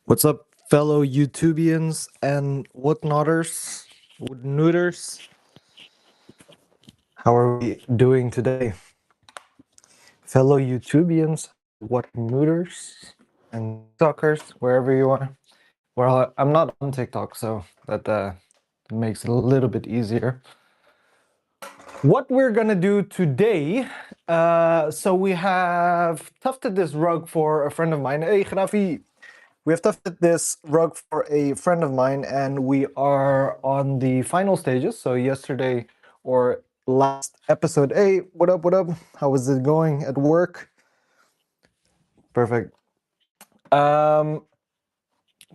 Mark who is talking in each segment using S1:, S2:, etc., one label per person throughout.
S1: What's up, fellow YouTubians and whatnotters, woodnooters? How are we doing today? Fellow YouTubians, whatnooters, and TikTokers, wherever you are. Well, I'm not on TikTok, so that makes it a little bit easier. What we're gonna do today, so we have tufted this rug for a friend of mine. Hey, Grafi! We have tufted this rug for a friend of mine, and we are on the final stages. So yesterday or last episode. Hey, what up? What up? How is it going at work? Perfect. So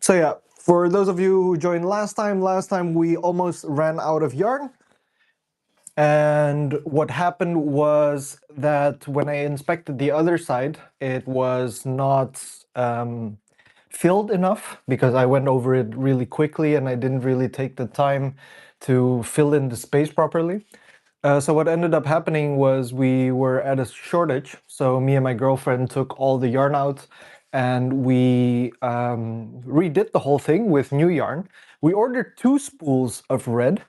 S1: yeah, for those of you who joined last time we almost ran out of yarn. And what happened was that when I inspected the other side, it was not filled enough because I went over it really quickly and I didn't really take the time to fill in the space properly. So what ended up happening was we were at a shortage. So me and my girlfriend took all the yarn out and we redid the whole thing with new yarn. We ordered 2 spools of red,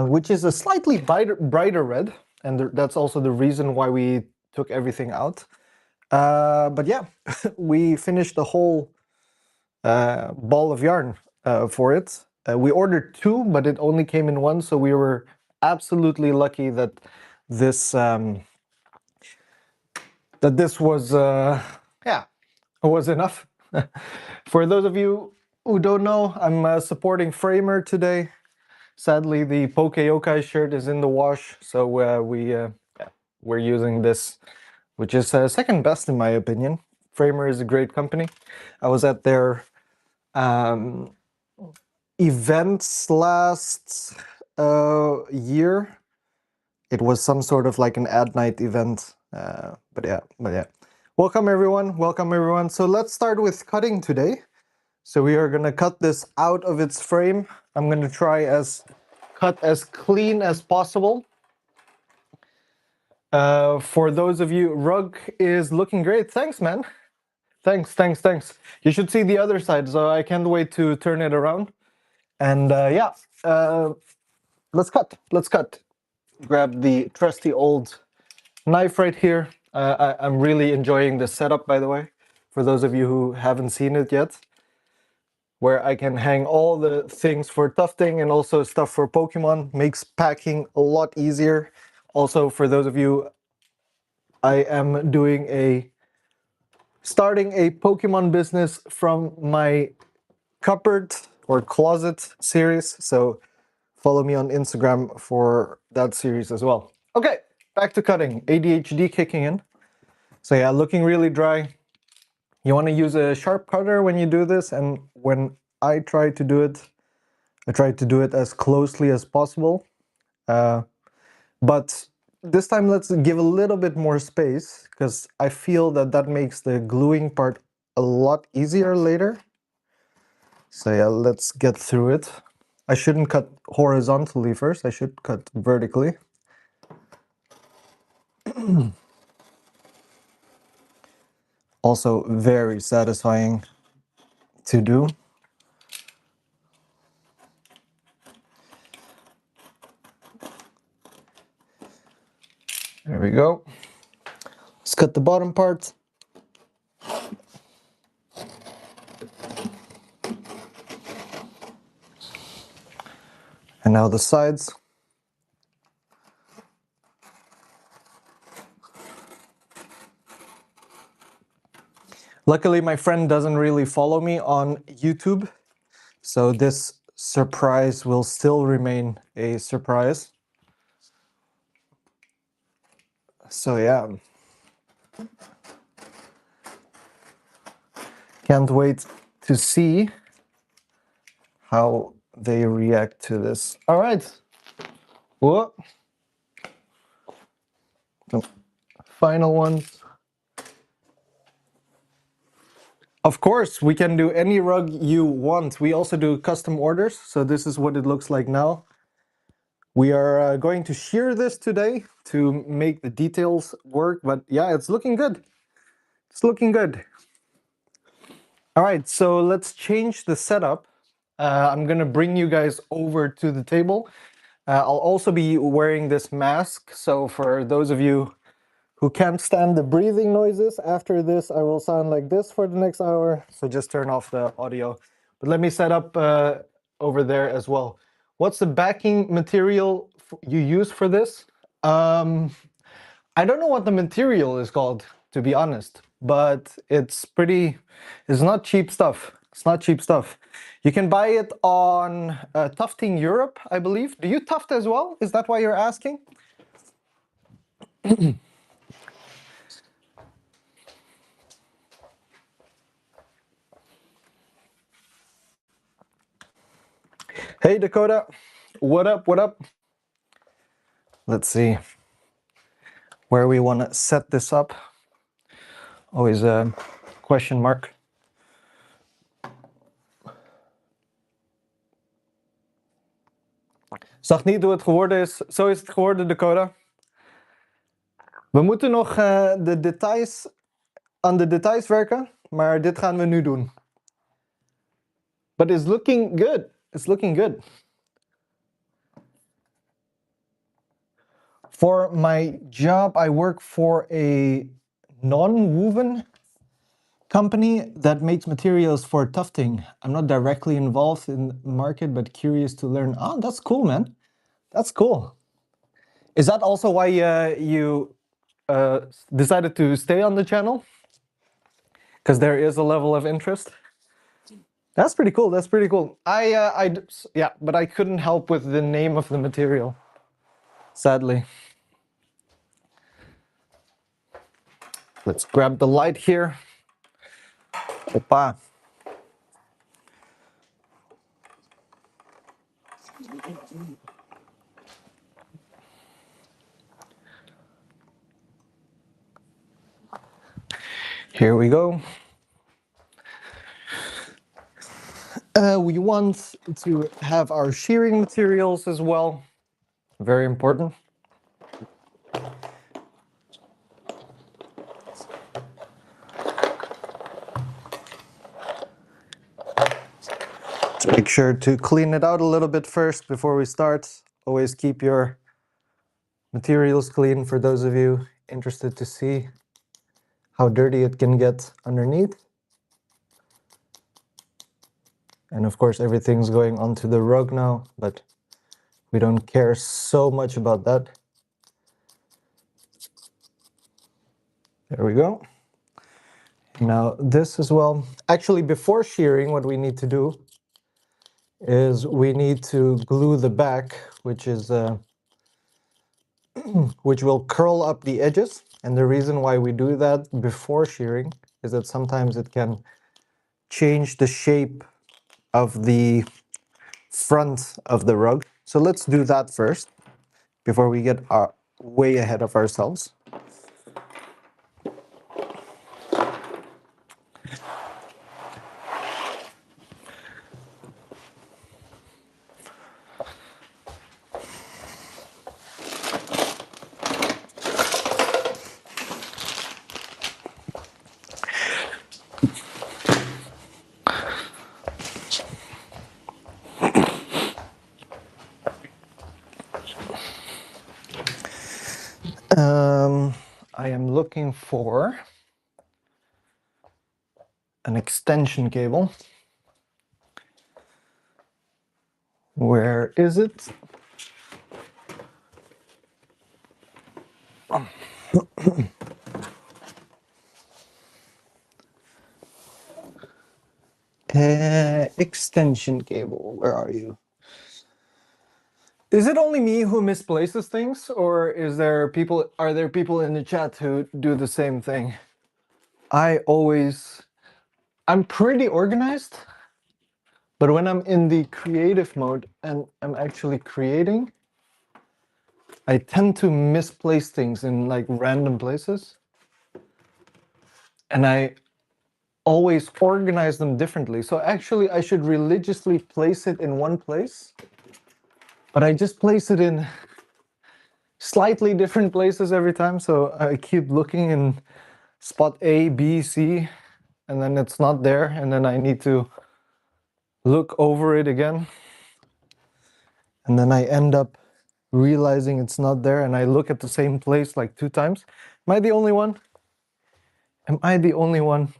S1: which is a slightly brighter red, and that's also the reason why we took everything out. But yeah, we finished the whole ball of yarn for it. We ordered 2, but it only came in 1, so we were absolutely lucky that this was yeah, was enough. For those of you who don't know, I'm supporting Framer today. Sadly, the Poke Yokai shirt is in the wash, so we're using this, which is second best in my opinion. Framer is a great company. I was at their events last year. It was some sort of like an ad night event, but yeah. Welcome everyone, welcome everyone. So let's start with cutting today. So we are gonna cut this out of its frame. I'm gonna try cut as clean as possible. For those of you, rug is looking great. Thanks, man. Thanks. You should see the other side, so I can't wait to turn it around. And yeah, let's cut. Grab the trusty old knife right here. I'm really enjoying the setup, by the way, for those of you who haven't seen it yet, where I can hang all the things for tufting and also stuff for Pokemon. Makes packing a lot easier. Also, for those of you, I am starting a Pokemon business from my cupboard or closet series. So follow me on Instagram for that series as well. Okay, back to cutting. ADHD kicking in. So yeah, looking really dry. You want to use a sharp cutter when you do this, and when I try to do it, I try to do it as closely as possible. But this time let's give a little bit more space, because I feel that makes the gluing part a lot easier later. So yeah, let's get through it. I shouldn't cut horizontally first, I should cut vertically. Also very satisfying to do. There we go. Let's cut the bottom part. And now the sides. Luckily, my friend doesn't really follow me on YouTube, so this surprise will still remain a surprise. So yeah. Can't wait to see how they react to this. All right. Whoa. Final ones. Of course, we can do any rug you want. We also do custom orders, so this is what it looks like now. We are going to shear this today to make the details work, but yeah, it's looking good. It's looking good. All right, so let's change the setup. I'm gonna bring you guys over to the table. I'll also be wearing this mask, so for those of you who can't stand the breathing noises, after this I will sound like this for the next hour, so just turn off the audio. But let me set up over there as well. What's the backing material you use for this? I don't know what the material is called, to be honest, but it's not cheap stuff. It's not cheap stuff. You can buy it on Tufting Europe, I believe. Do you tuft as well? Is that why you're asking? Hey, Dakota. What up? What up? Let's see where we want to set this up. Always a question mark. Zag niet hoe het geworden is. Zo is het geworden, Dakota. We moeten nog aan de details werken, maar dit gaan we nu doen. But it's looking good. It's looking good. For my job, I work for a non-woven company that makes materials for tufting. I'm not directly involved in the market, but curious to learn. Oh, that's cool, man. That's cool. Is that also why you decided to stay on the channel? Because there is a level of interest. That's pretty cool. That's pretty cool. Yeah, but I couldn't help with the name of the material, sadly. Let's grab the light here. Opa. Here we go. We want to have our shearing materials as well. Very important. Make sure to clean it out a little bit first before we start. Always keep your materials clean for those of you interested to see how dirty it can get underneath. And of course, everything's going onto the rug now, but we don't care so much about that. There we go. Now this as well. Actually, before shearing, what we need to do is we need to glue the back, which is which will curl up the edges. And the reason why we do that before shearing is that sometimes it can change the shape of the front of the rug. So let's do that first before we get way ahead of ourselves. I am looking for an extension cable. Where is it? Extension cable, where are you? Is it only me who misplaces things, or are there people in the chat who do the same thing? I'm pretty organized, but when I'm in the creative mode and I'm actually creating, I tend to misplace things in like random places. And I always organize them differently. So actually I should religiously place it in one place, but I just place it in slightly different places every time. So I keep looking in spot A, B, C, and then it's not there, and then I need to look over it again, and then I end up realizing it's not there, and I look at the same place like 2 times. Am I the only one? Am I the only one?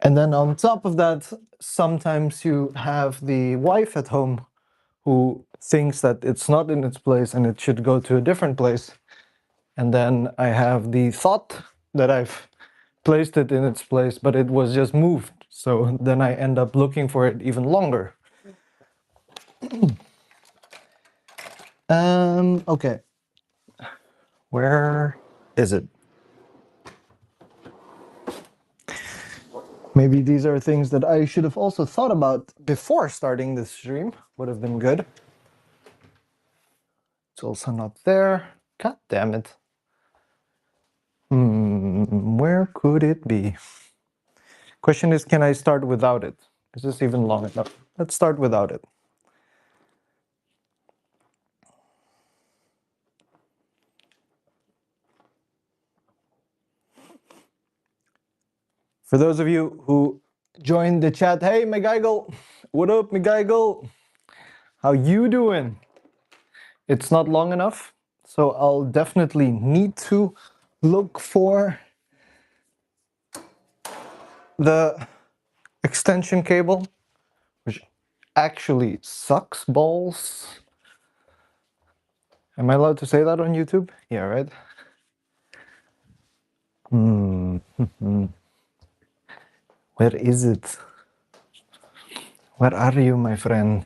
S1: And then on top of that, sometimes you have the wife at home who thinks that it's not in its place and it should go to a different place. And then I have the thought that I've placed it in its place, but it was just moved. So then I end up looking for it even longer. Okay. Where is it? Maybe these are things that I should have also thought about before starting this stream. Would have been good. It's also not there. God damn it. Where could it be? Question is, can I start without it? Is this even long enough? Let's start without it. For those of you who joined the chat, hey, McGeigel, what up, McGeigel? How you doing? It's not long enough, so I'll definitely need to look for the extension cable, which actually sucks balls. Am I allowed to say that on YouTube? Yeah, right? Where is it? Where are you, my friend?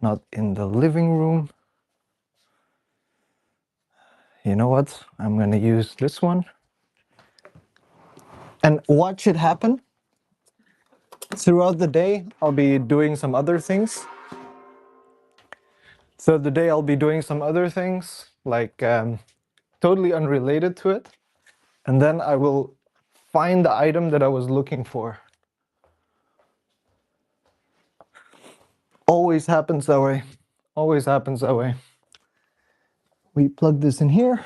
S1: Not in the living room. You know what? I'm gonna use this one. And watch it happen. Throughout the day, I'll be doing some other things. So the day I'll be doing some other things, like totally unrelated to it. And then I will find the item that I was looking for. Always happens that way. Always happens that way. We plug this in here.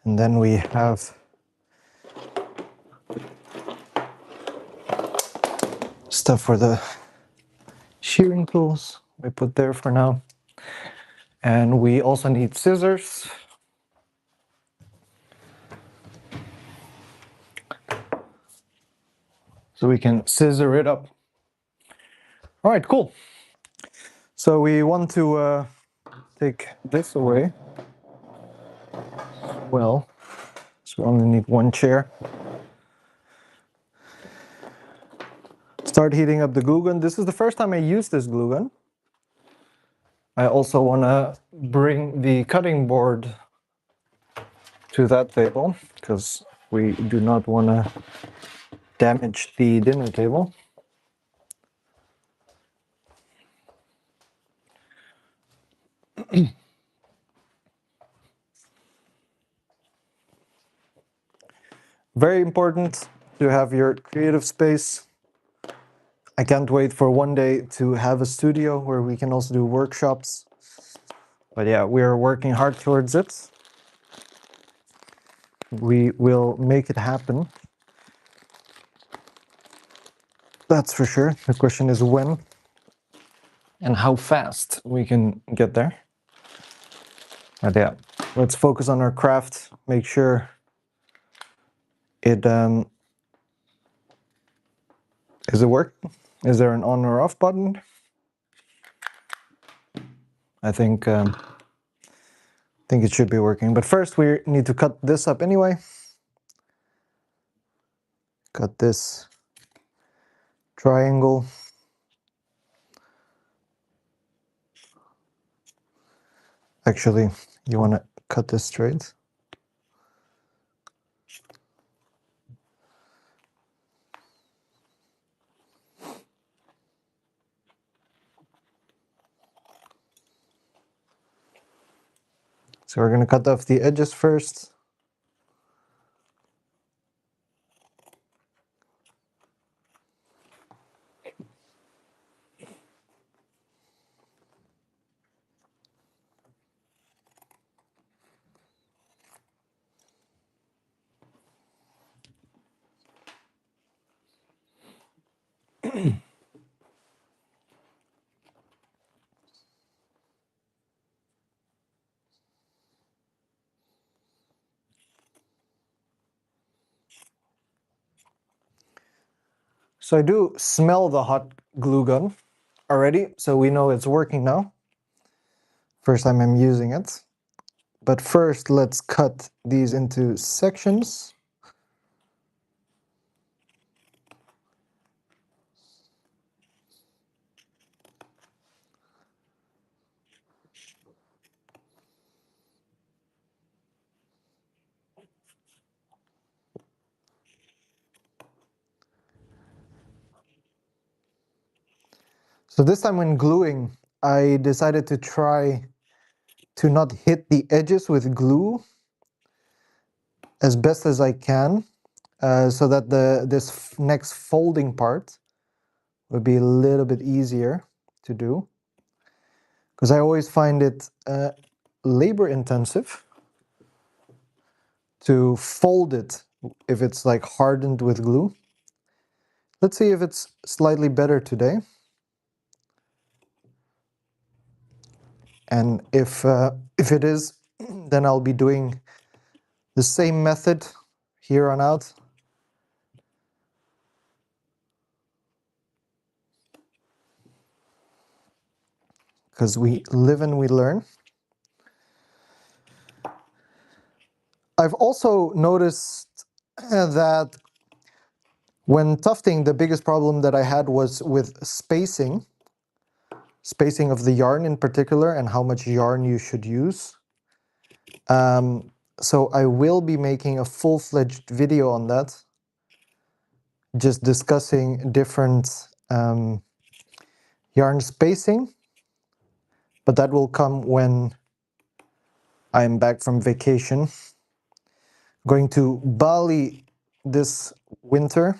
S1: And then we have stuff for the shearing tools. We put there for now. And we also need scissors. So we can scissor it up. All right, cool. So we want to take this away. Well, so we only need one chair. Start heating up the glue gun. This is the first time I use this glue gun. I also want to bring the cutting board to that table because we do not want to damage the dinner table. Very important to have your creative space. I can't wait for one day to have a studio where we can also do workshops. But yeah, we are working hard towards it. We will make it happen. That's for sure. The question is when and how fast we can get there. But yeah, let's focus on our craft. Make sure it is it work? Is there an on or off button? I think it should be working. But first we need to cut this up anyway. Cut this triangle. Actually, you want to cut this straight. So we're going to cut off the edges first. So I do smell the hot glue gun already, so we know it's working now. First time I'm using it. But first, let's cut these into sections. So this time when gluing, I decided to try to not hit the edges with glue as best as I can, so that this next folding part would be a little bit easier to do. Because I always find it labor intensive to fold it if it's like hardened with glue. Let's see if it's slightly better today. And if it is, then I'll be doing the same method here on out. Because we live and we learn. I've also noticed that when tufting, the biggest problem that I had was with spacing of the yarn in particular, and how much yarn you should use. So I will be making a full-fledged video on that, just discussing different yarn spacing, but that will come when I'm back from vacation. Going to Bali this winter,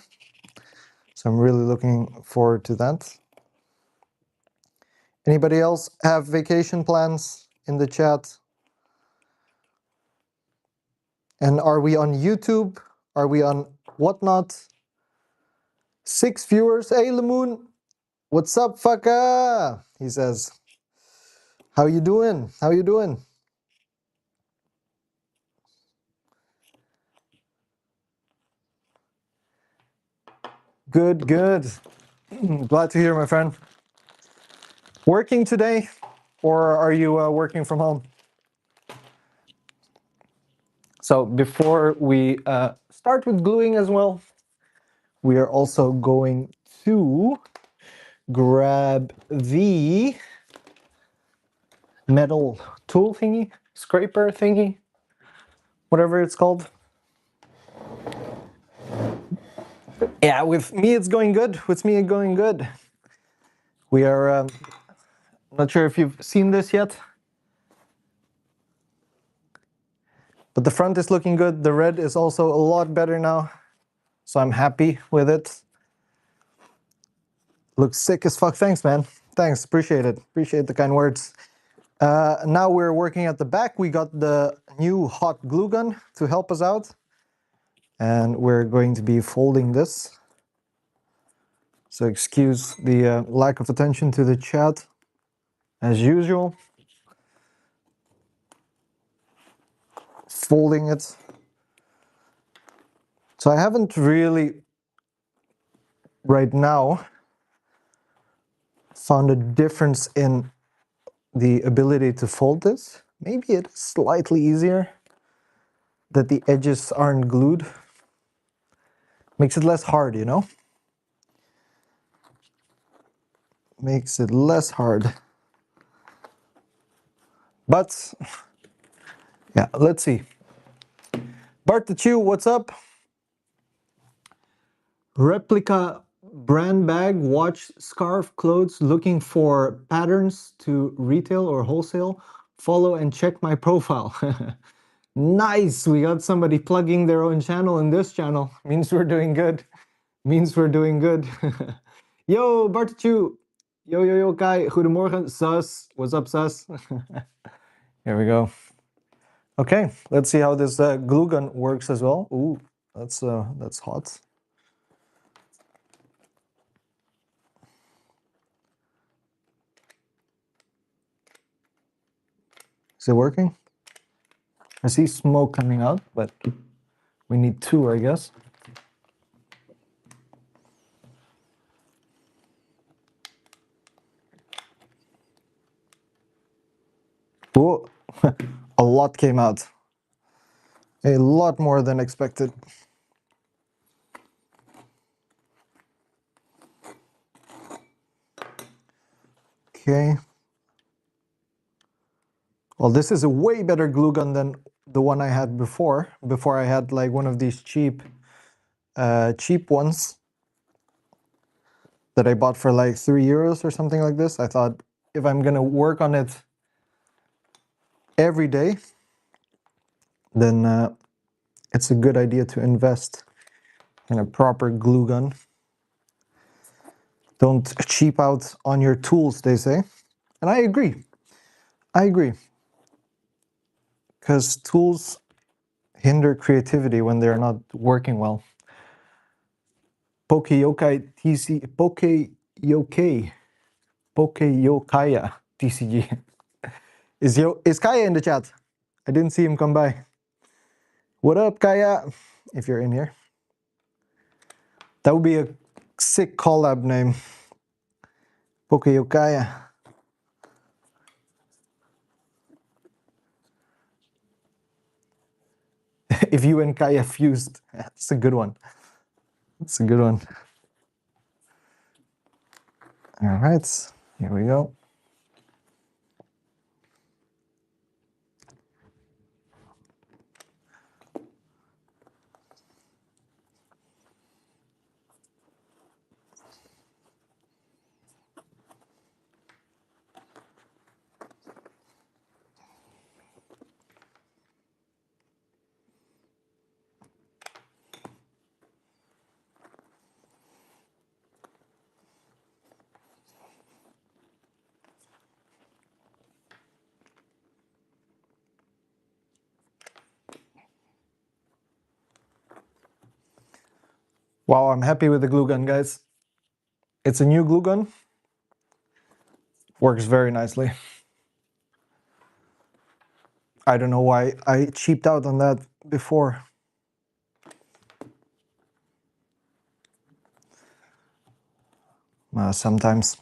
S1: so I'm really looking forward to that. Anybody else have vacation plans in the chat? And are we on YouTube? Are we on whatnot? 6 viewers. Hey, Lamoon. What's up, fucker? He says. How you doing? How you doing? Good, good. Glad to hear, my friend. Working today, or are you working from home? So before we start with gluing as well, we are also going to grab the metal tool thingy, scraper thingy, whatever it's called. Yeah, with me it's going good. With me it's going good. We are, not sure if you've seen this yet, but the front is looking good. The red is also a lot better now, so I'm happy with it. Looks sick as fuck. Thanks, man. Thanks, appreciate it. Appreciate the kind words. Now we're working at the back. We got the new hot glue gun to help us out, and we're going to be folding this. So excuse the lack of attention to the chat, as usual. Folding it. So I haven't really, right now, found a difference in the ability to fold this. Maybe it's slightly easier that the edges aren't glued. Makes it less hard, you know? Makes it less hard. But, yeah, let's see. Bart the Chew, what's up? Replica brand bag, watch, scarf, clothes, looking for patterns to retail or wholesale. Follow and check my profile. Nice, we got somebody plugging their own channel in this channel. Means we're doing good. Means we're doing good. Yo, Bartachu. Yo, Kai. Goedemorgen. Sus. What's up, Sus? Here we go. Okay, let's see how this glue gun works as well. Ooh, that's hot. Is it working? I see smoke coming out, but we need 2, I guess. Whoa, a lot came out. A lot more than expected. Okay. Well, this is a way better glue gun than the one I had before. Before I had like one of these cheap ones that I bought for like €3 or something like this. I thought if I'm gonna work on it every day, then it's a good idea to invest in a proper glue gun. Don't cheap out on your tools, they say. And I agree. I agree. Because tools hinder creativity when they're not working well. Pokeyokai TC Pokeyokaya TCG. Is Kaya in the chat? I didn't see him come by. What up, Kaya? If you're in here. That would be a sick collab name. Pokeyokaya. If you and Kaya fused, that's a good one. That's a good one. All right, here we go. Wow, I'm happy with the glue gun, guys. It's a new glue gun. Works very nicely. I don't know why I cheaped out on that before. Sometimes.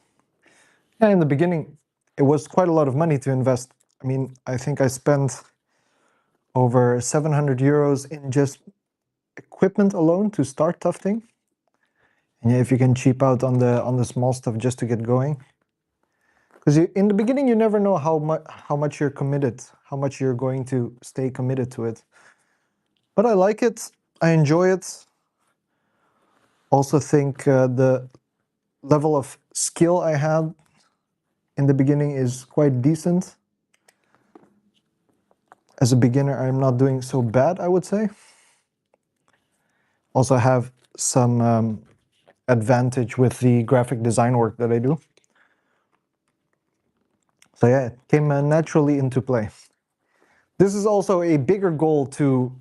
S1: Yeah, in the beginning, it was quite a lot of money to invest. I mean, I think I spent over €700 in just equipment alone to start Tufting. And yeah, if you can cheap out on the small stuff just to get going, because in the beginning you never know how much you're committed, how much you're going to stay committed to it. But I like it. I enjoy it. Also think the level of skill I had in the beginning is quite decent. As a beginner, I'm not doing so bad, I would say. Also have some advantage with the graphic design work that I do. So yeah, it came naturally into play. This is also a bigger goal to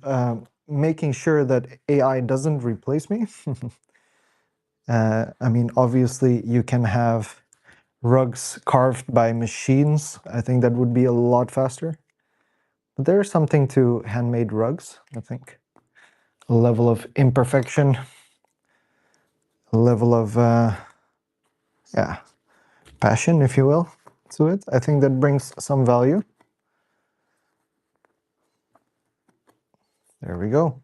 S1: making sure that AI doesn't replace me. I mean, obviously you can have rugs carved by machines. I think that would be a lot faster. But there's something to handmade rugs, I think. A level of imperfection, a level of, yeah, passion, if you will, to it. I think that brings some value. There we go.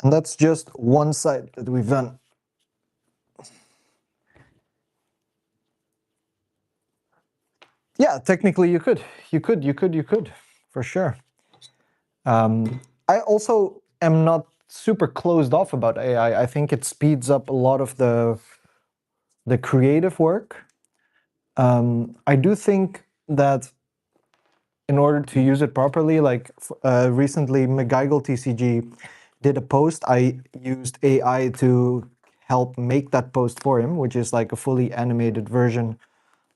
S1: And that's just one side that we've done. Yeah, technically you could. You could, for sure. I also am not super closed off about AI. I think it speeds up a lot of the creative work. I do think that in order to use it properly, like recently McGeigel TCG did a post. I used AI to help make that post for him, which is like a fully animated version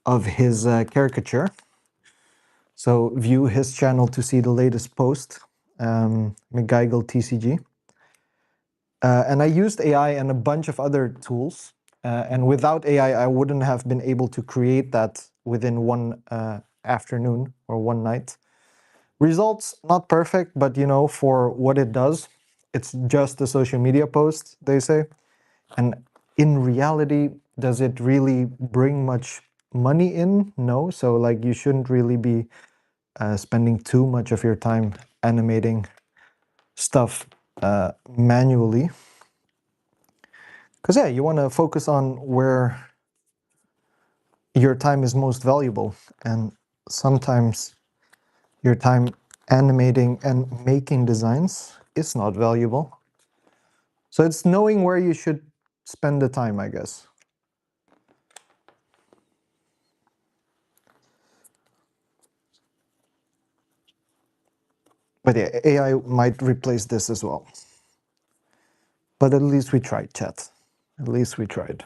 S1: of his caricature. So view his channel to see the latest post, McGeigel TCG. And I used AI and a bunch of other tools. And without AI, I wouldn't have been able to create that within one afternoon or one night. Results, not perfect, but you know, for what it does, it's just a social media post, they say. And in reality, does it really bring much money in, no. So like you shouldn't really be spending too much of your time animating stuff manually. Because yeah, you want to focus on where your time is most valuable. And sometimes your time animating and making designs is not valuable. So it's knowing where you should spend the time, I guess. But yeah, AI might replace this as well. But at least we tried, chat. At least we tried.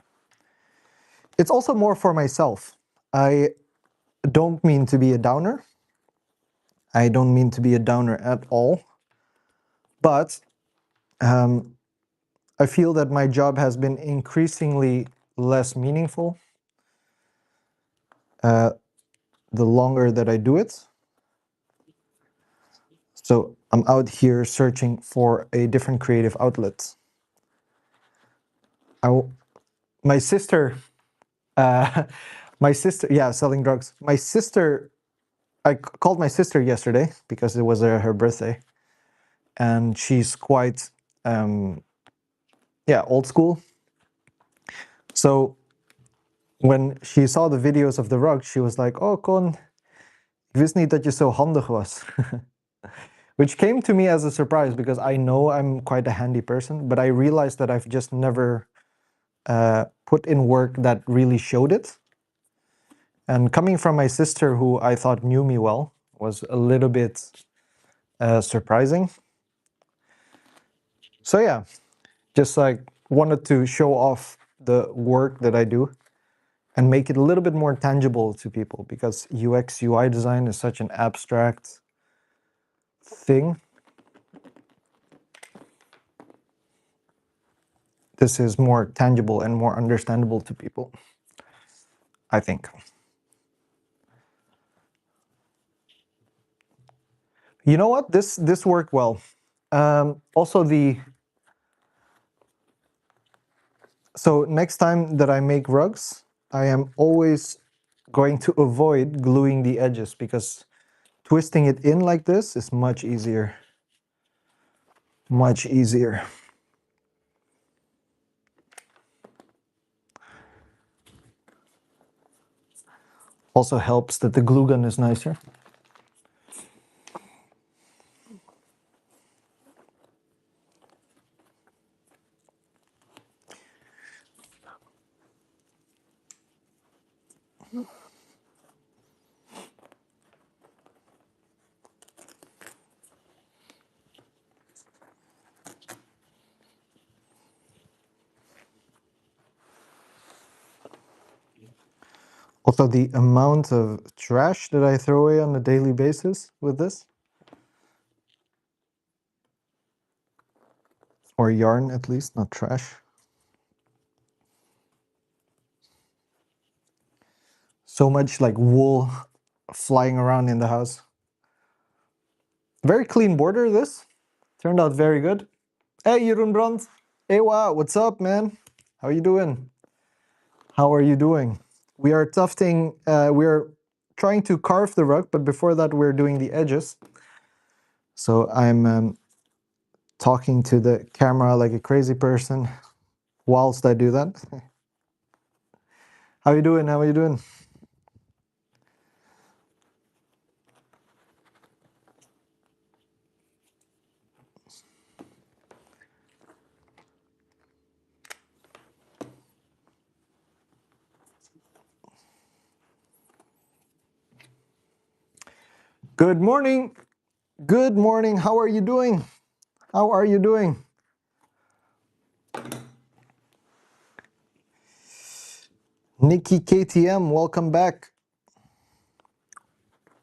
S1: It's also more for myself. I don't mean to be a downer. I don't mean to be a downer at all. But I feel that my job has been increasingly less meaningful the longer that I do it. So I'm out here searching for a different creative outlet. My sister, yeah, selling drugs. My sister, I called my sister yesterday because it was her birthday, and she's quite, yeah, old school. So when she saw the videos of the rug, she was like, "Oh, Con, ik wist niet dat je zo handig was." Which came to me as a surprise because I know I'm quite a handy person, but I realized that I've just never put in work that really showed it. And coming from my sister, who I thought knew me well, was a little bit surprising. So yeah, just like wanted to show off the work that I do and make it a little bit more tangible to people, because UX UI design is such an abstract thing. This is more tangible and more understandable to people, I think. You know what? This worked well. Also so next time that I make rugs, I am always going to avoid gluing the edges, because twisting it in like this is much easier. Much easier. Also helps that the glue gun is nicer. Also, the amount of trash that I throw away on a daily basis with this, or yarn at least, not trash. So much like wool flying around in the house. Very clean border, this. Turned out very good. Hey, Jeroen Brandt. Hey, wow, what's up, man? How you doing? How are you doing? We are tufting, we're trying to carve the rug, but before that we're doing the edges. So I'm talking to the camera like a crazy person whilst I do that. How you doing? How are you doing? Good morning. Good morning. How are you doing? How are you doing? Nikki KTM, welcome back.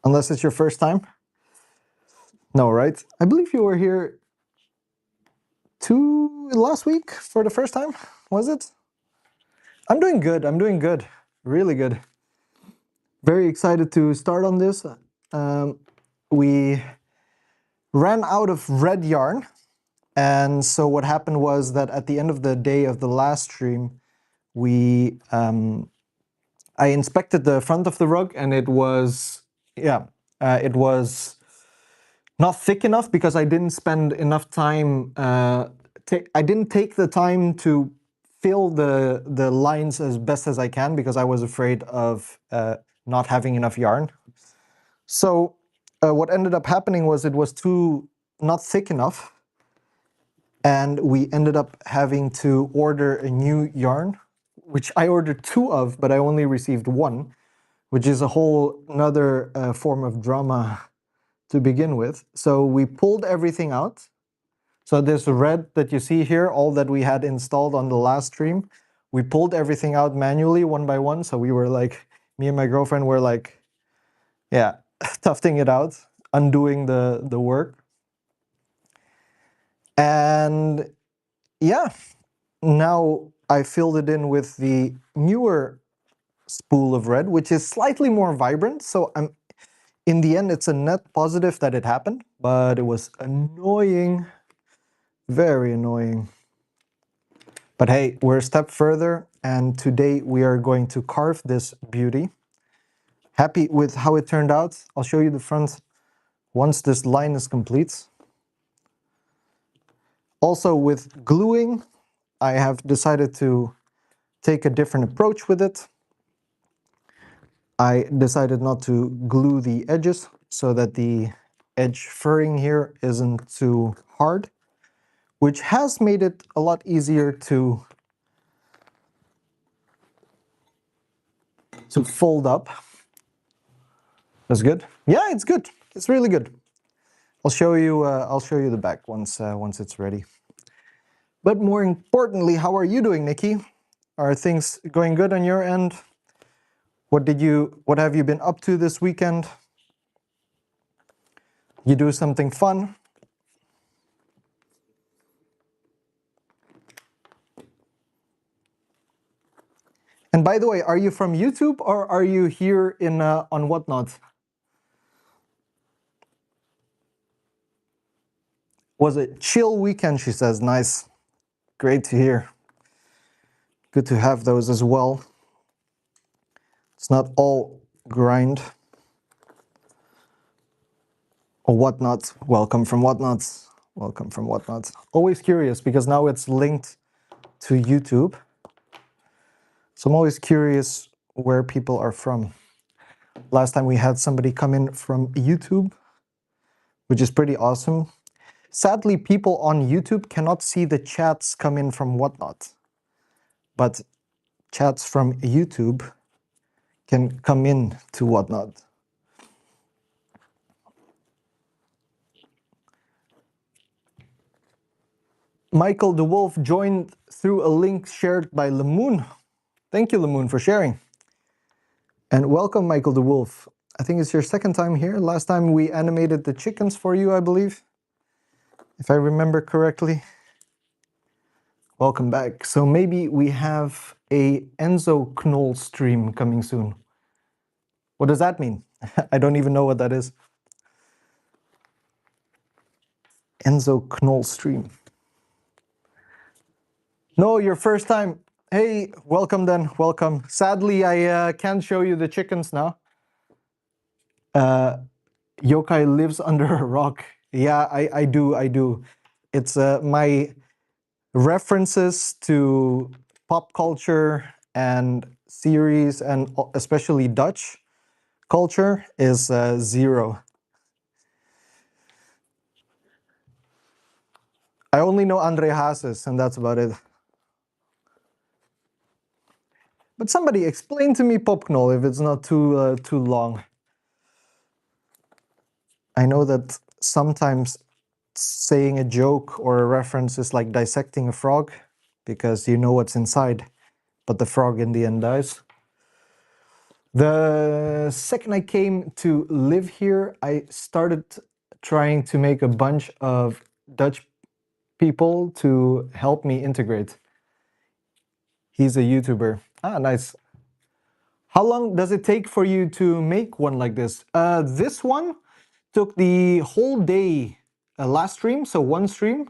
S1: Unless it's your first time. No, right? I believe you were here last week for the first time, was it? I'm doing good. I'm doing good. Really good. Very excited to start on this. We ran out of red yarn. And so what happened was that at the end of the day of the last stream, I inspected the front of the rug, and it was, yeah, it was not thick enough because I didn't spend enough time. I didn't take the time to fill the lines as best as I can because I was afraid of not having enough yarn. So what ended up happening was it was not thick enough, and we ended up having to order a new yarn, which I ordered two of, but I only received one, which is a whole another form of drama to begin with. So we pulled everything out. So this red that you see here, all that we had installed on the last stream, we pulled everything out manually one by one. So we were like, me and my girlfriend were like, yeah, tufting it out, undoing the work. And yeah, now I filled it in with the newer spool of red, which is slightly more vibrant. So in the end, it's a net positive that it happened, but it was annoying, very annoying. But hey, we're a step further, and today we are going to carve this beauty. Happy with how it turned out. I'll show you the front once this line is complete. Also with gluing, I have decided to take a different approach with it. I decided not to glue the edges so that the edge furring here isn't too hard, which has made it a lot easier to fold up. That's good. Yeah, it's good. It's really good. I'll show you the back once it's ready. But more importantly, how are you doing, Nikki? Are things going good on your end? What have you been up to this weekend? You do something fun? And by the way, are you from YouTube or are you here in on Whatnot? Was it chill weekend? She says. Nice, great to hear. Good to have those as well. It's not all grind. Or Whatnot. Welcome from Whatnot. Welcome from Whatnot. Always curious because now it's linked to YouTube. So I'm always curious where people are from. Last time we had somebody come in from YouTube, which is pretty awesome. Sadly, people on YouTube cannot see the chats come in from Whatnot, but chats from YouTube can come in to Whatnot. Michael the Wolf joined through a link shared by Lemoon. Thank you, Lemoon, for sharing. And welcome, Michael the Wolf. I think it's your second time here. Last time we animated the chickens for you, I believe, if I remember correctly. Welcome back. So maybe we have a Enzo Knoll stream coming soon. What does that mean? I don't even know what that is. Enzo Knoll stream. No, your first time. Hey, welcome then, welcome. Sadly, I can't show you the chickens now. Yokai lives under a rock. Yeah, I do. It's my references to pop culture and series, and especially Dutch culture, is zero. I only know Andre Hazes, and that's about it. But somebody explain to me Popknol if it's not too long. I know that sometimes saying a joke or a reference is like dissecting a frog, because you know what's inside, but the frog in the end dies. The second I came to live here, I started trying to make a bunch of Dutch people to help me integrate. He's a YouTuber. Ah, nice. How long does it take for you to make one like this? This one took the whole day last stream, so one stream.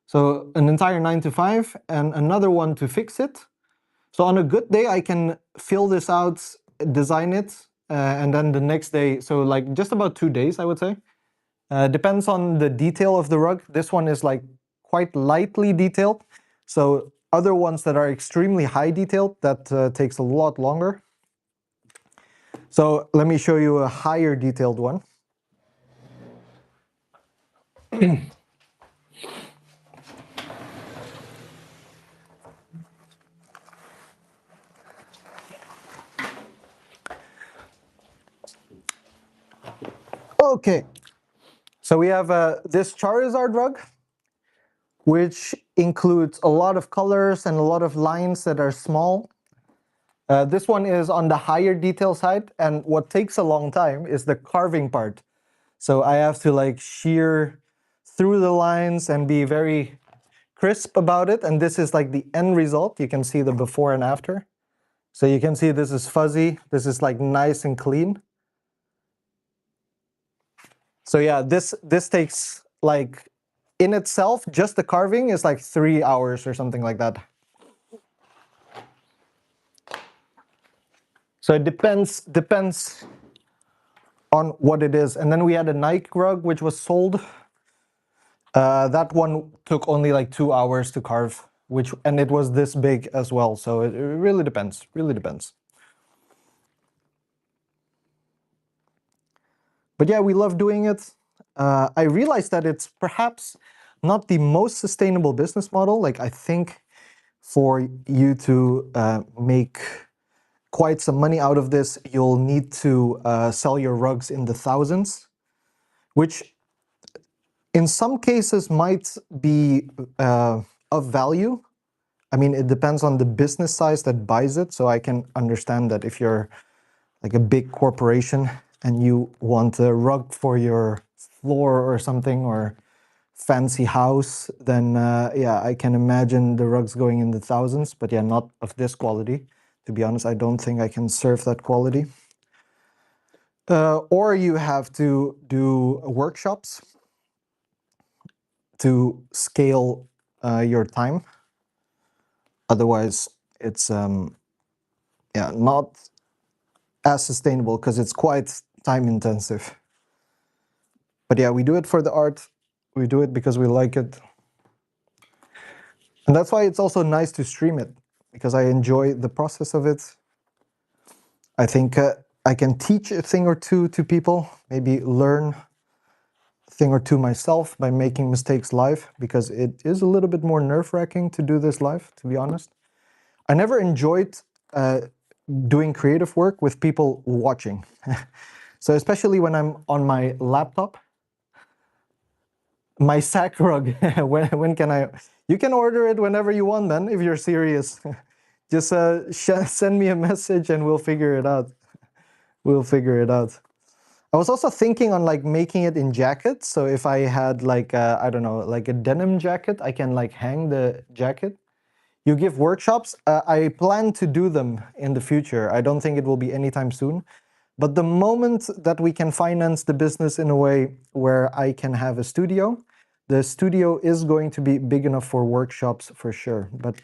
S1: So an entire 9 to 5 and another one to fix it. So on a good day, I can fill this out design it, and then the next day, so like just about 2 days, I would say. Depends on the detail of the rug. This one is like quite lightly detailed. So other ones that are extremely high detailed, that takes a lot longer. So let me show you a higher detailed one. Okay, so we have this Charizard rug, which includes a lot of colors and a lot of lines that are small. This one is on the higher detail side, and what takes a long time is the carving part. So I have to like shear through the lines and be very crisp about it, and this is like the end result. You can see the before and after. So you can see this is fuzzy, this is like nice and clean. So yeah, this takes like, in itself, just the carving is like 3 hours or something like that. So it depends on what it is. And then we had a Nike rug which was sold. That one took only like 2 hours to carve, and it was this big as well. So it really depends, really depends. But yeah, we love doing it. I realized that it's perhaps not the most sustainable business model. Like, I think for you to make quite some money out of this, you'll need to sell your rugs in the thousands, which in some cases might be of value. I mean, it depends on the business size that buys it. So I can understand that if you're like a big corporation and you want a rug for your floor or something, or fancy house, then yeah, I can imagine the rugs going in the thousands. But yeah, not of this quality. To be honest, I don't think I can serve that quality. Or you have to do workshops to scale your time. Otherwise, it's yeah, not as sustainable because it's quite time intensive. But yeah, we do it for the art. We do it because we like it. And that's why it's also nice to stream it, because I enjoy the process of it. I think I can teach a thing or two to people, maybe learn a thing or two myself by making mistakes live, because it is a little bit more nerve-wracking to do this live, to be honest. I never enjoyed doing creative work with people watching. So especially when I'm on my laptop, my sack rug, when can I? You can order it whenever you want, man, if you're serious. Just send me a message and we'll figure it out. We'll figure it out. I was also thinking on like making it in jackets. So if I had like, I don't know, like a denim jacket, I can like hang the jacket. You give workshops. I plan to do them in the future. I don't think it will be anytime soon. But the moment that we can finance the business in a way where I can have a studio, the studio is going to be big enough for workshops for sure. But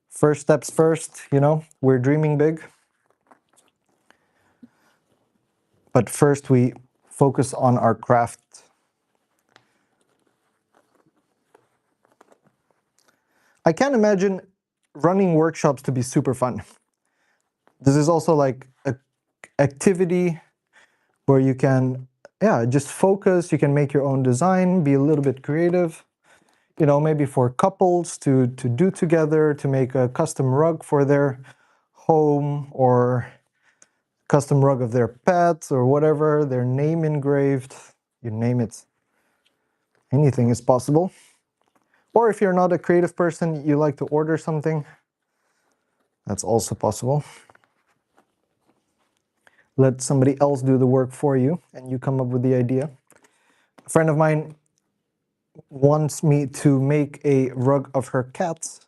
S1: first steps first, you know, we're dreaming big. But first we focus on our craft. I can imagine running workshops to be super fun. This is also like an activity where you can, yeah, just focus. You can make your own design, be a little bit creative. You know, maybe for couples to do together, to make a custom rug for their home, or custom rug of their pet, or whatever, their name engraved, you name it. Anything is possible. Or if you're not a creative person, you like to order something, that's also possible. Let somebody else do the work for you and you come up with the idea. A friend of mine wants me to make a rug of her cat,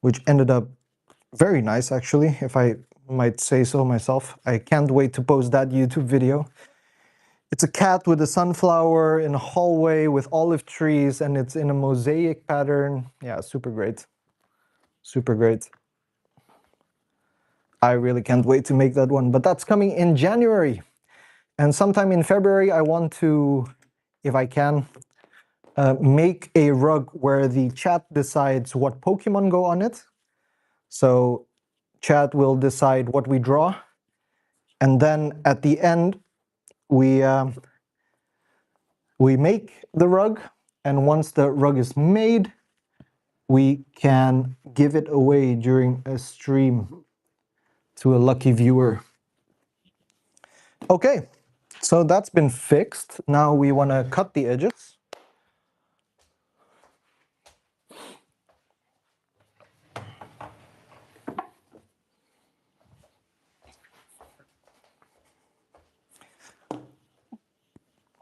S1: which ended up very nice, actually, if I might say so myself. I can't wait to post that YouTube video. It's a cat with a sunflower in a hallway with olive trees, and it's in a mosaic pattern. Yeah, super great. Super great. I really can't wait to make that one, but that's coming in January. And sometime in February, I want to, if I can, make a rug where the chat decides what Pokemon go on it. So chat will decide what we draw. And then at the end, we make the rug. And once the rug is made, we can give it away during a stream to a lucky viewer. Okay, so that's been fixed. Now we want to cut the edges.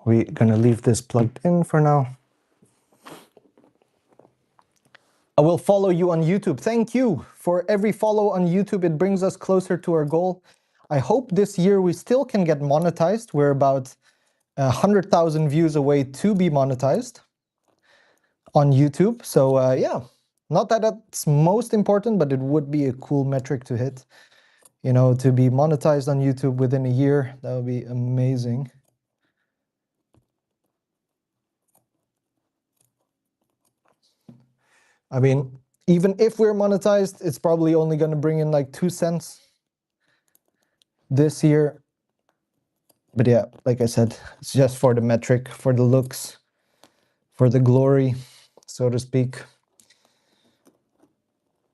S1: We're gonna leave this plugged in for now. I will follow you on YouTube. Thank you for every follow on YouTube. It brings us closer to our goal. I hope this year we still can get monetized. We're about 100,000 views away to be monetized on YouTube. So yeah, not that that's most important, but it would be a cool metric to hit. You know, to be monetized on YouTube within a year, that would be amazing. I mean, even if we're monetized, it's probably only going to bring in like 2 cents this year. But yeah, like I said, it's just for the metric, for the looks, for the glory, so to speak.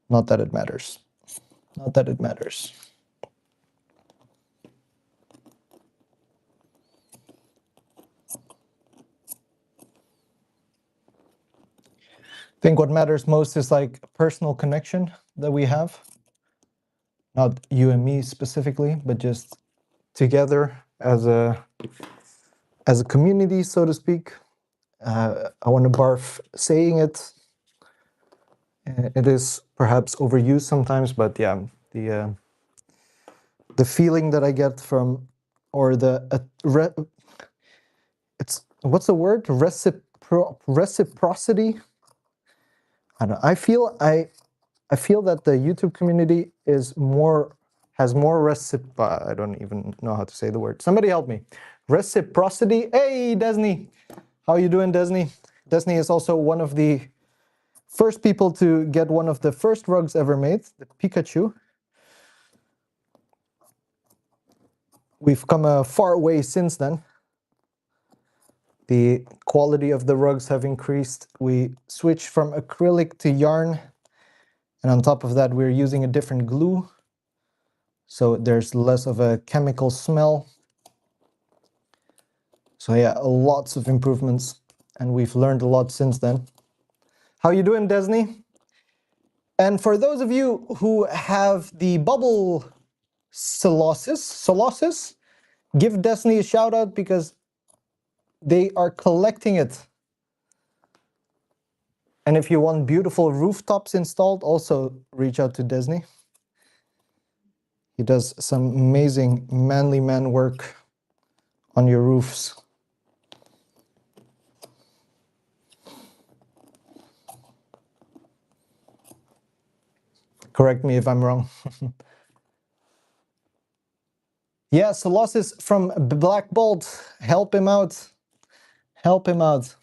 S1: Not that it matters. Not that it matters. I think what matters most is like personal connection that we have. Not you and me specifically, but just together as a community, so to speak. I want to barf saying it. It is perhaps overused sometimes, but yeah, the feeling that I get from, or it's what's the word? Reciprocity. I don't know. I feel that the YouTube community has more I don't even know how to say the word. Somebody help me. Reciprocity. Hey, Desney. How you doing, Desney? Desney is also one of the first people to get one of the first rugs ever made, the Pikachu. We've come a far way since then. The quality of the rugs have increased. We switched from acrylic to yarn. And on top of that, we're using a different glue. So there's less of a chemical smell. So yeah, lots of improvements. And we've learned a lot since then. How you doing, Desney? And for those of you who have the bubble Solosys, give Desney a shout out because they are collecting it. And if you want beautiful rooftops installed, also reach out to Desney. He does some amazing manly man work on your roofs. Correct me if I'm wrong. Yeah, Solosys from Black Bolt. Help him out. Help him out.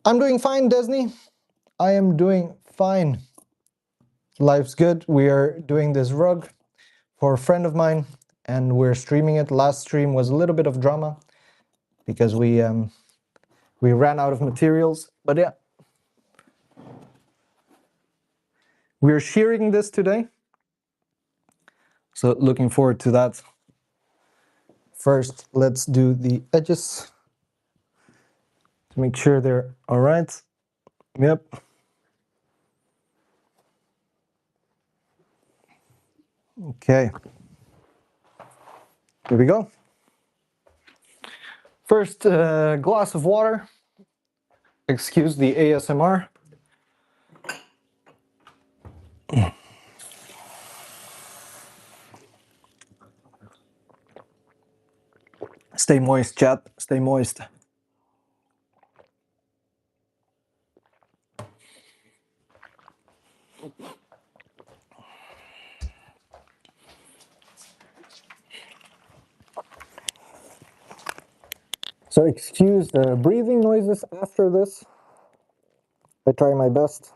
S1: I'm doing fine, Desney. I am doing fine. Life's good. We are doing this rug for a friend of mine, and we're streaming it. Last stream was a little bit of drama because we ran out of materials. But yeah, we're shearing this today. So looking forward to that. First, let's do the edges to make sure they're all right. Yep. Okay. Here we go. First, glass of water. Excuse the ASMR. Stay moist, chat. Stay moist. So excuse the breathing noises after this. I try my best.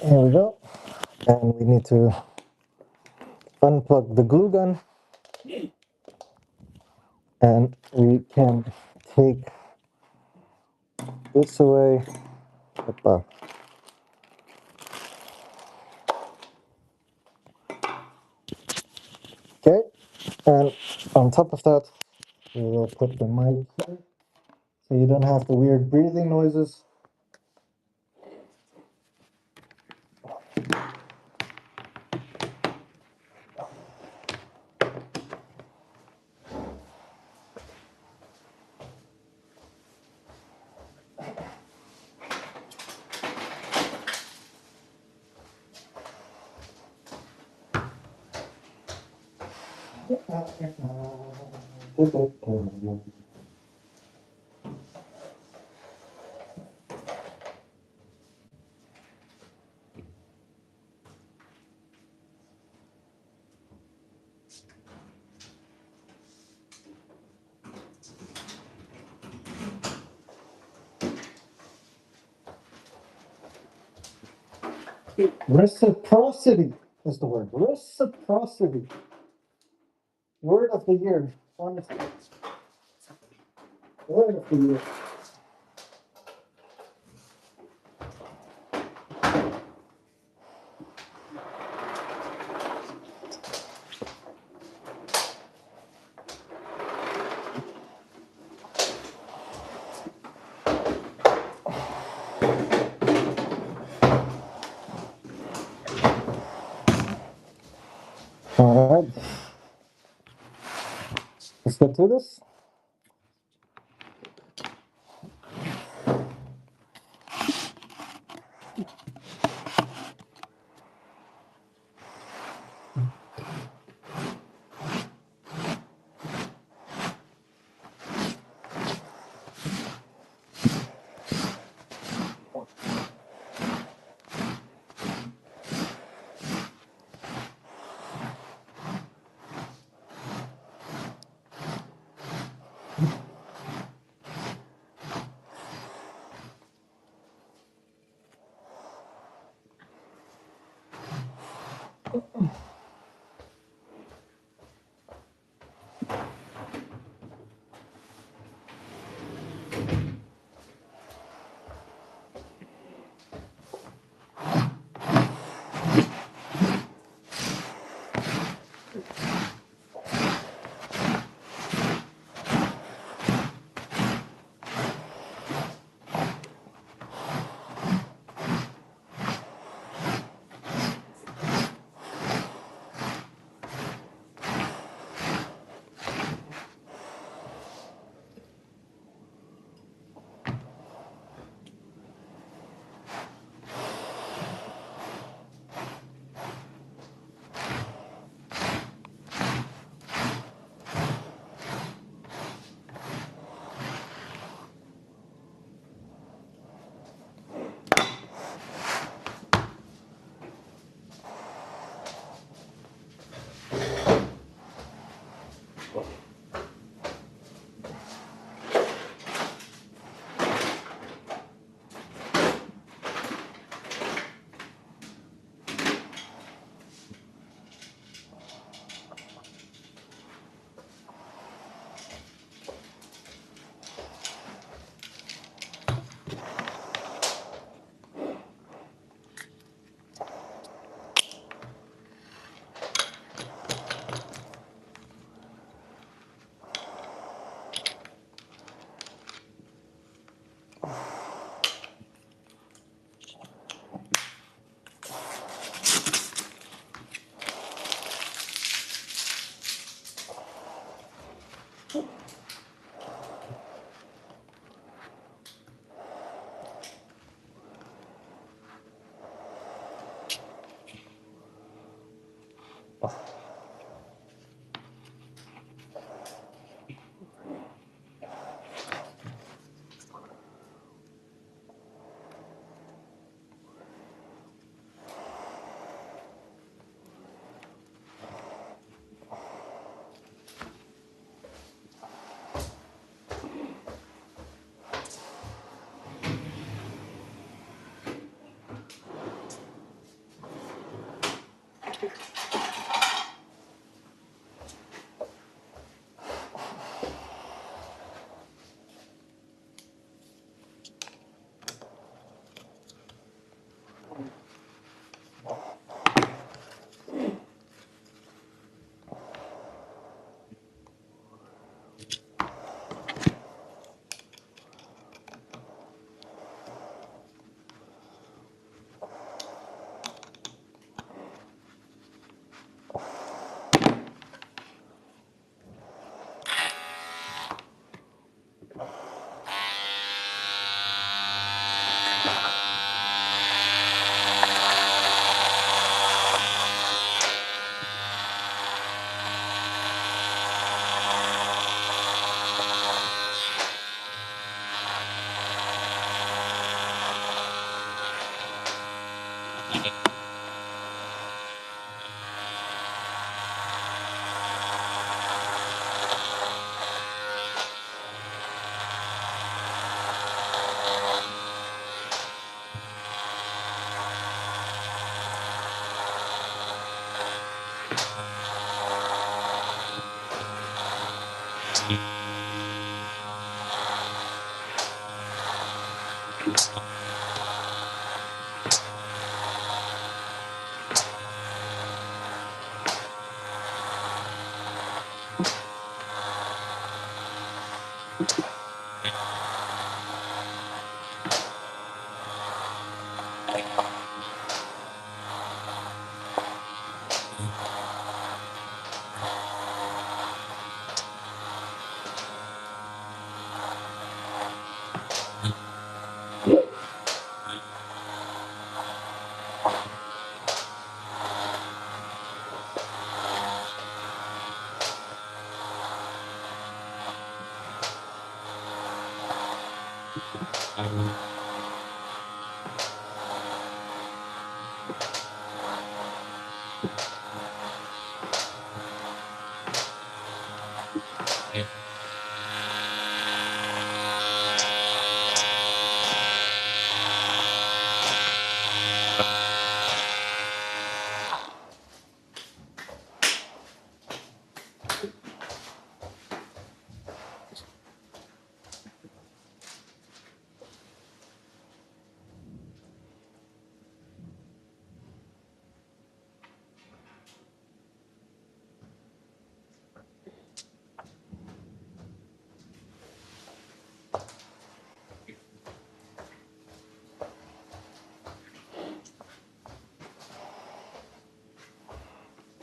S1: Here we go. And we need to unplug the glue gun. And we can take this away. Hoppa. Okay, and on top of that, we will put the mic here, so you don't have the weird breathing noises. Reciprocity is the word. Reciprocity. Word of the year. Honestly. Word of the year. All right. Let's get to this.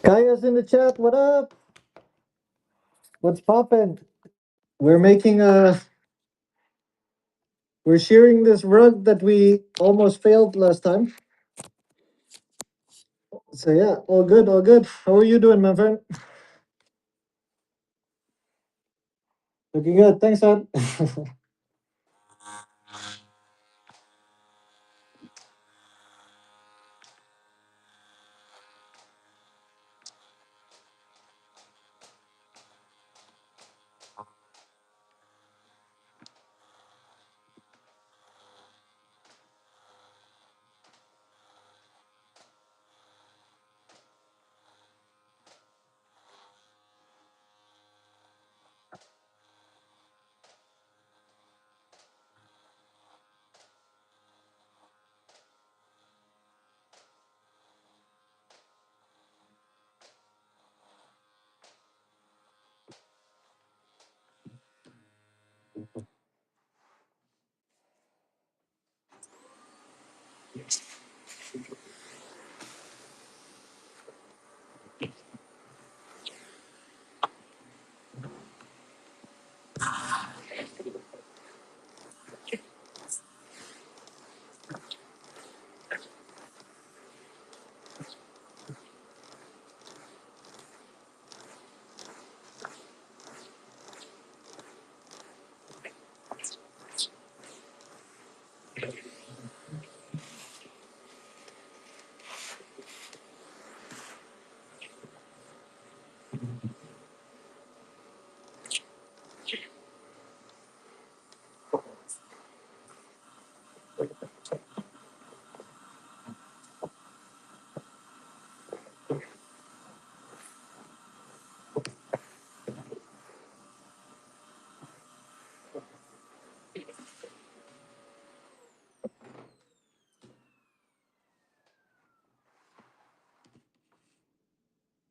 S1: Kaya's in the chat. What up? What's poppin'? We're making a. We're shearing this rug that we almost failed last time. So yeah, all good, all good. How are you doing, my friend? Looking good. Thanks, son.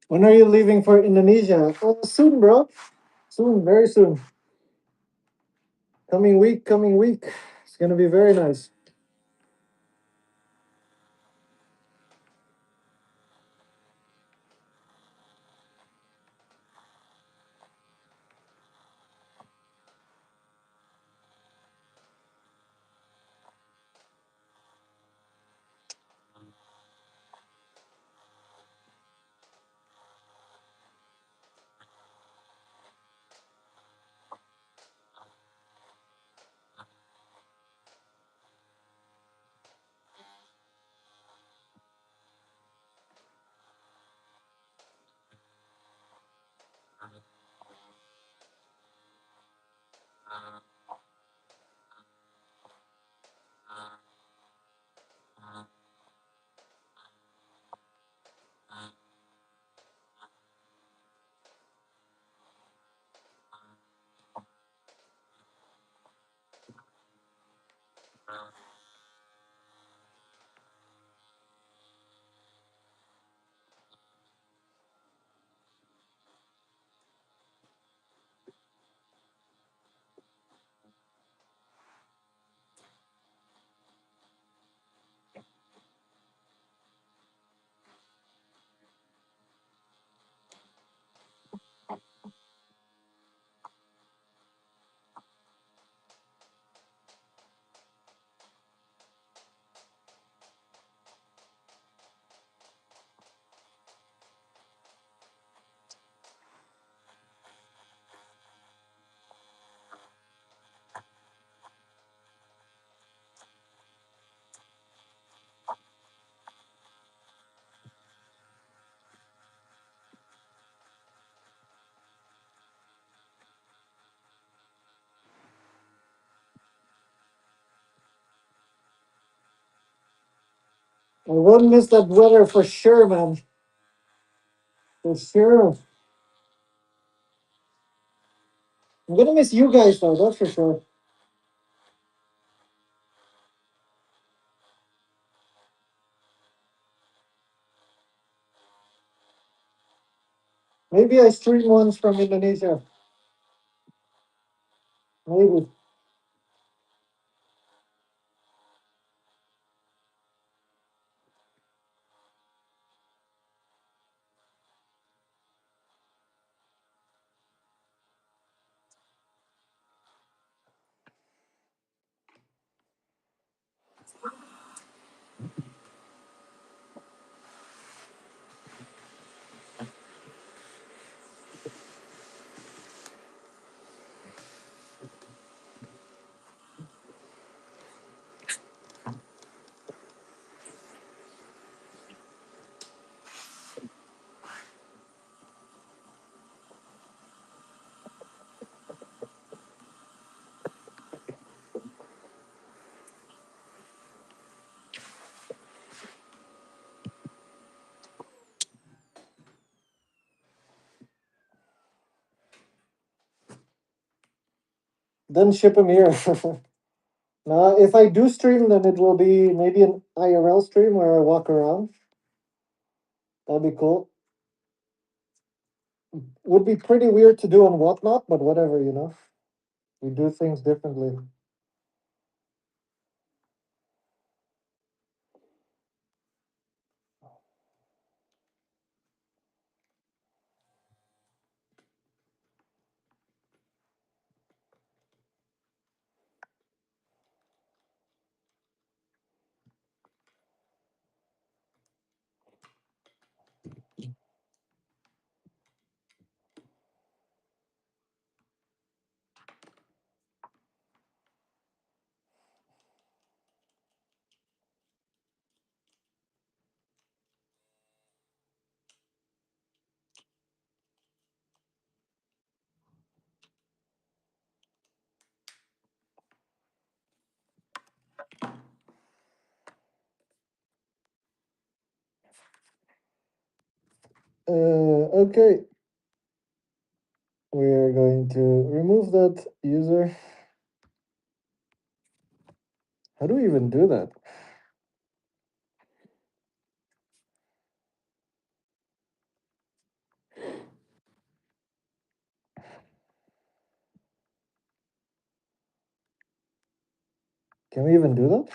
S1: When are you leaving for Indonesia? Oh, soon, bro. Soon, very soon. Coming week, coming week. It's gonna be very nice. I won't miss that weather for sure, man. For sure. I'm gonna miss you guys though, that's for sure. Maybe I stream once from Indonesia. Maybe. Then ship him here. Now, if I do stream, then it will be maybe an IRL stream where I walk around. That'd be cool. Would be pretty weird to do on Whatnot, but whatever, you know. We do things differently. Okay. We are going to remove that user. How do we even do that? Can we even do that?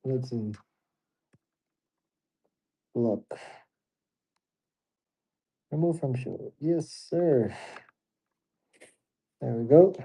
S1: Let's see. Look. Remove from show. Yes, sir. There we go.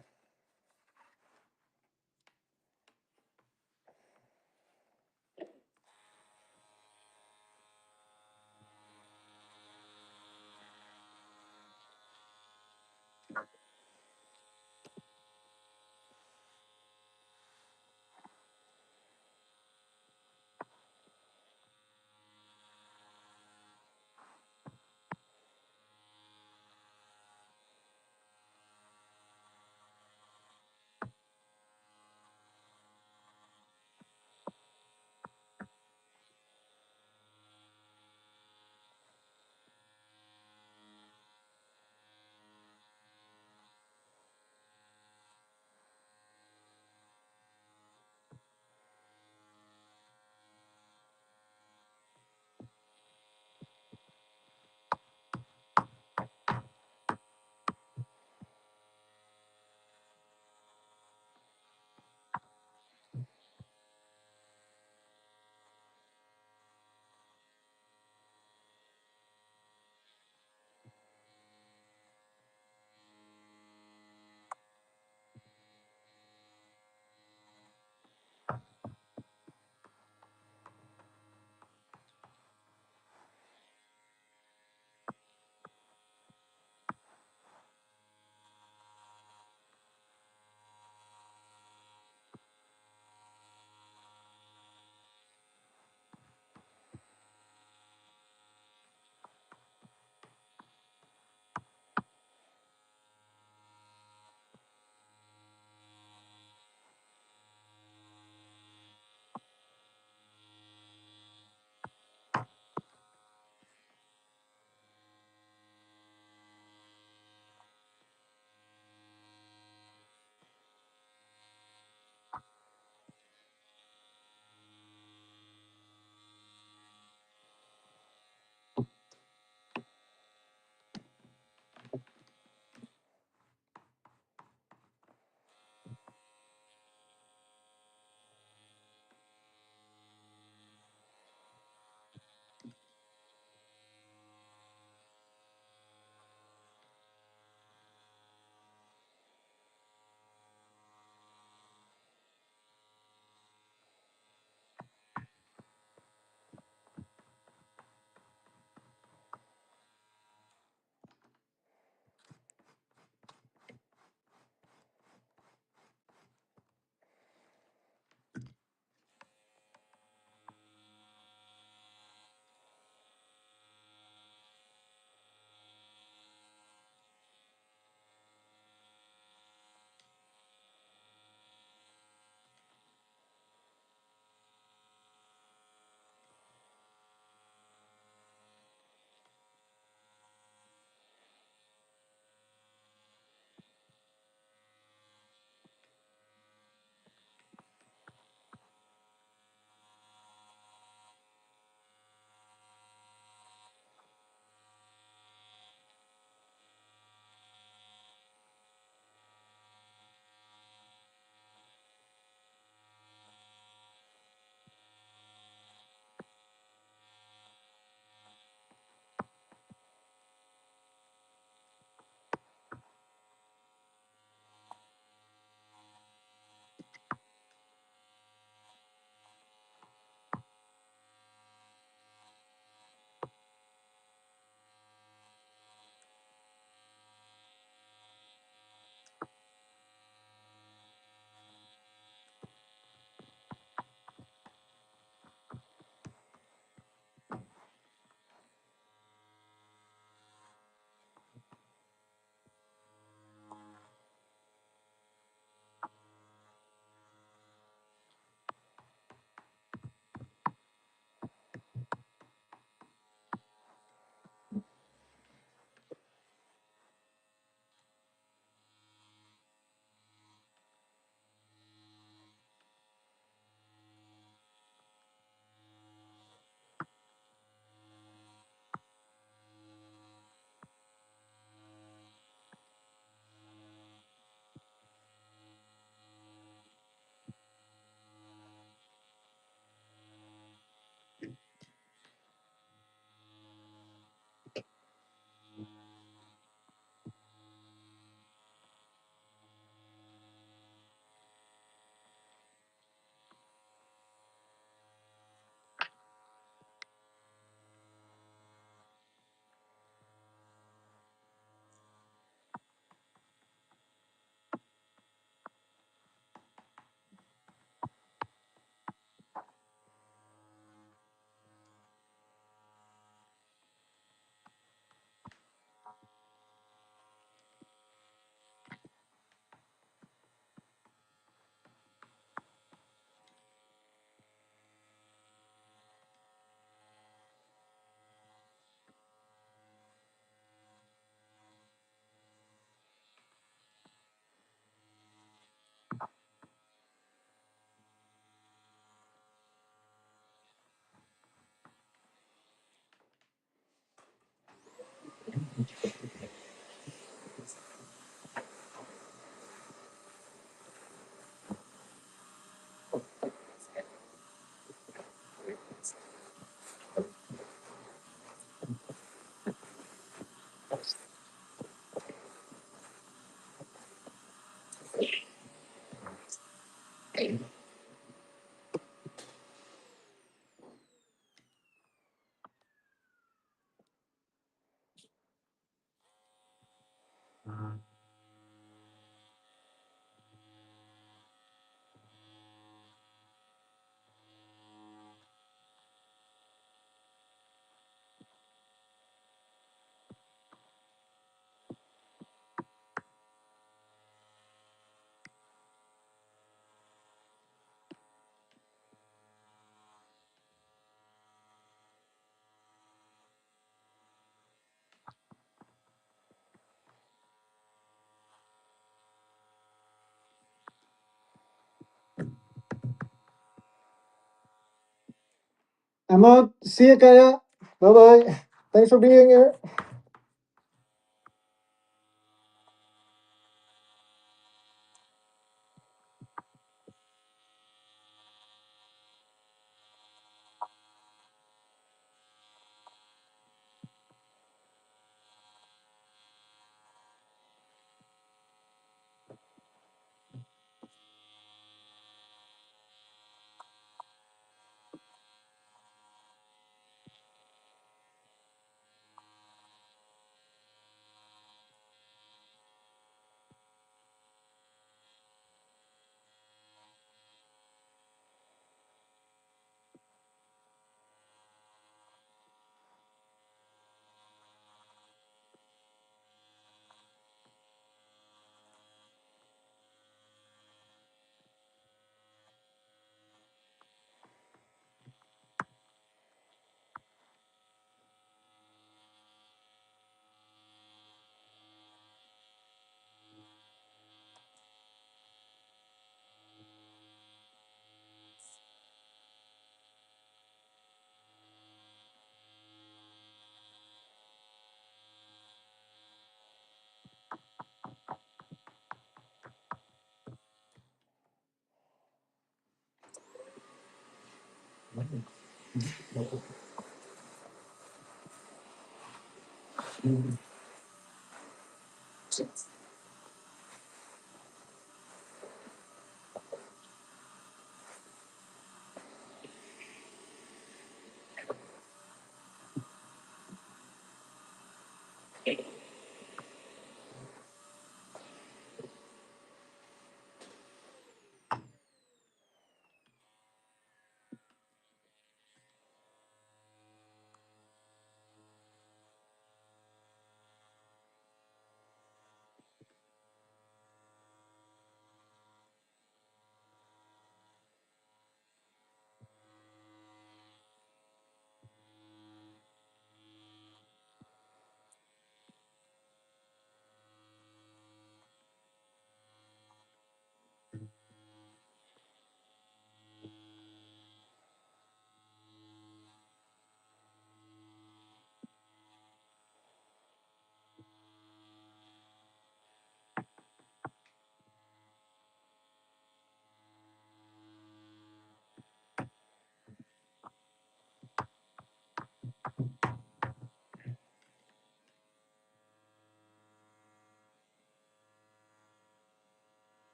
S2: I'm out. See you, Kaya. Bye bye. Thanks for being here.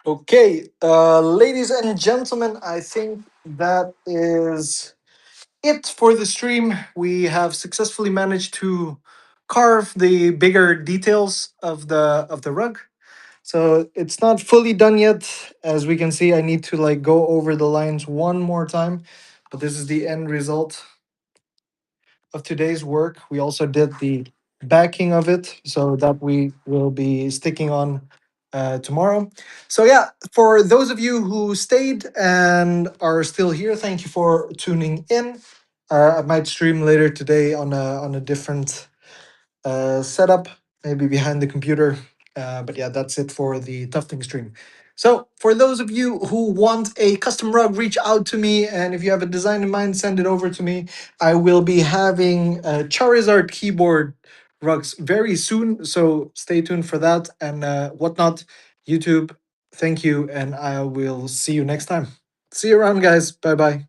S1: Okay, ladies and gentlemen, I think that is it for the stream. We have successfully managed to carve the bigger details of the rug. So it's not fully done yet. As we can see, I need to like go over the lines one more time, but this is the end result of today's work. We also did the backing of it so that we will be sticking on tomorrow. So yeah, for those of you who stayed and are still here, thank you for tuning in. I might stream later today on a different setup, maybe behind the computer. But yeah, that's it for the Tufting stream. So, for those of you who want a custom rug, reach out to me. And if you have a design in mind, send it over to me. I will be having Charizard keyboard rugs very soon. So, stay tuned for that and whatnot. YouTube, thank you. And I will see you next time. See you around, guys. Bye bye.